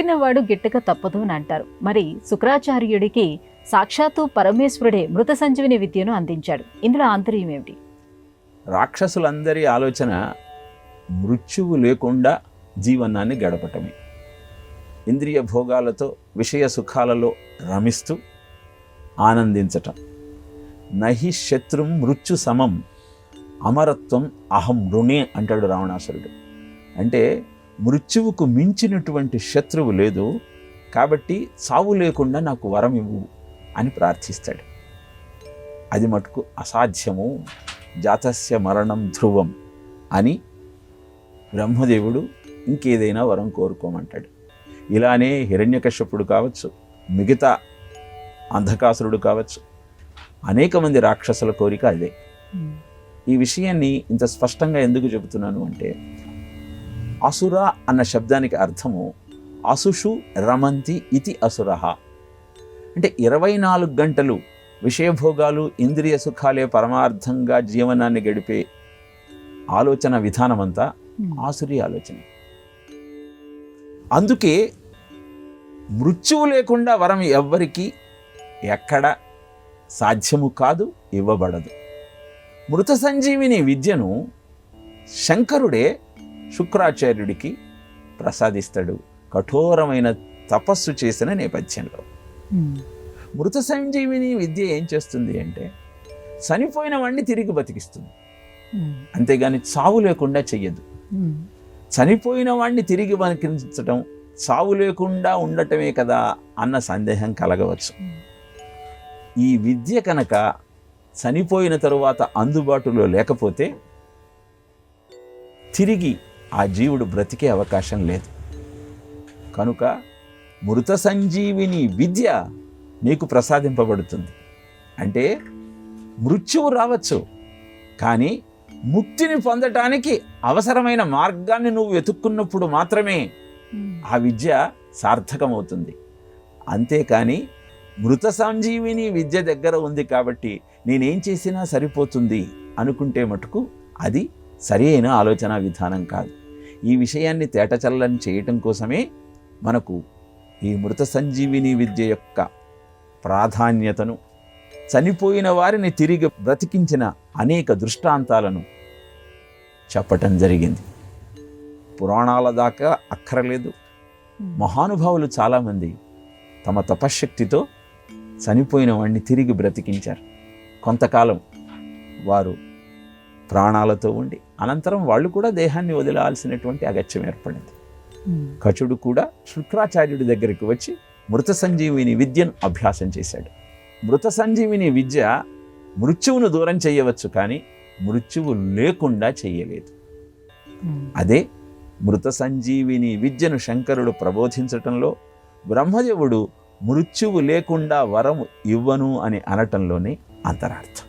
పుట్టినవాడు గిట్టక తప్పదు అని అంటారు. మరి శుక్రాచార్యుడికి సాక్షాత్తు పరమేశ్వరుడే మృత సంజీవిని విద్యను అందించాడు. ఇందులో ఆంతర్యం ఏమిటి? రాక్షసులందరి ఆలోచన మృత్యువు లేకుండా జీవనాన్ని గడపటమే. ఇంద్రియ భోగాలతో విషయ సుఖాలలో రమిస్తూ ఆనందించటం. నహి శత్రుం మృత్యు సమం అమరత్వం అహం రుణే అంటాడు రావణాసురుడు. అంటే మృత్యువుకు మించినటువంటి శత్రువు లేదు, కాబట్టి చావు లేకుండా నాకు వరం ఇవ్వు అని ప్రార్థిస్తాడు. అది మటుకు అసాధ్యము, జాతస్య మరణం ధ్రువం అని బ్రహ్మదేవుడు ఇంకేదైనా వరం కోరుకోమంటాడు. ఇలానే హిరణ్యకశ్యపుడు కావచ్చు, మిగతా అంధకాసురుడు కావచ్చు, అనేక మంది రాక్షసుల కోరిక అదే. ఈ విషయాన్ని ఇంత స్పష్టంగా ఎందుకు చెబుతున్నాను అంటే, అసుర అన్న శబ్దానికి అర్థము అసుషు రమంతి ఇతి అసురః. అంటే 24 గంటలు విషయభోగాలు ఇంద్రియ సుఖాలే పరమార్థంగా జీవనాన్ని గడిపే ఆలోచన విధానమంతా ఆసురి ఆలోచన. అందుకే మృత్యువు లేకుండా వరం ఎవ్వరికీ ఎక్కడ సాధ్యము కాదు, ఇవ్వబడదు. మృత సంజీవిని విద్యను శంకరుడే శుక్రాచార్యుడికి ప్రసాదిస్తాడు కఠోరమైన తపస్సు చేసిన నేపథ్యంలో. మృత సంజీవిని విద్య ఏం చేస్తుంది అంటే చనిపోయిన వాడిని తిరిగి బతికిస్తుంది, అంతేగాని చావు లేకుండా చెయ్యదు. చనిపోయిన వాడిని తిరిగి బతికించడం చావు లేకుండా ఉండటమే కదా అన్న సందేహం కలగవచ్చు. ఈ విద్య కనుక చనిపోయిన తరువాత అందుబాటులో లేకపోతే తిరిగి ఆ జీవుడు బ్రతికే అవకాశం లేదు. కనుక మృత సంజీవిని విద్య నీకు ప్రసాదింపబడుతుంది. అంటే మృత్యువు రావచ్చు, కానీ ముక్తిని పొందటానికి అవసరమైన మార్గాన్ని నువ్వు వెతుక్కున్నప్పుడు మాత్రమే ఆ విద్య సార్థకమవుతుంది. అంతేకాని మృత సంజీవిని విద్య దగ్గర ఉంది కాబట్టి నేనేం చేసినా సరిపోతుంది అనుకుంటే మటుకు అది సరి అయిన ఆలోచన విధానం కాదు. ఈ విషయాన్ని తేటచల్లని చేయటం కోసమే మనకు ఈ మృత సంజీవిని విద్య యొక్క ప్రాధాన్యతను, చనిపోయిన వారిని తిరిగి బ్రతికించిన అనేక దృష్టాంతాలను చెప్పటం జరిగింది. పురాణాల దాకా అక్కరలేదు. మహానుభావులు చాలామంది తమ తపశ్శక్తితో చనిపోయిన వాడిని తిరిగి బ్రతికించారు. కొంతకాలం వారు ప్రాణాలతో ఉండి అనంతరం వాళ్ళు కూడా దేహాన్ని వదిలాల్సినటువంటి అగత్యం ఏర్పడింది. కచుడు కూడా శుక్రాచార్యుడి దగ్గరికి వచ్చి మృత సంజీవిని విద్యను అభ్యాసం చేశాడు. మృత సంజీవిని విద్య మృత్యువును దూరం చేయవచ్చు, కానీ మృత్యువు లేకుండా చేయలేదు. అదే మృత సంజీవిని విద్యను శంకరుడు ప్రబోధించటంలో, బ్రహ్మదేవుడు మృత్యువు లేకుండా వరం ఇవ్వను అని అనటంలోనే అంతరార్థం.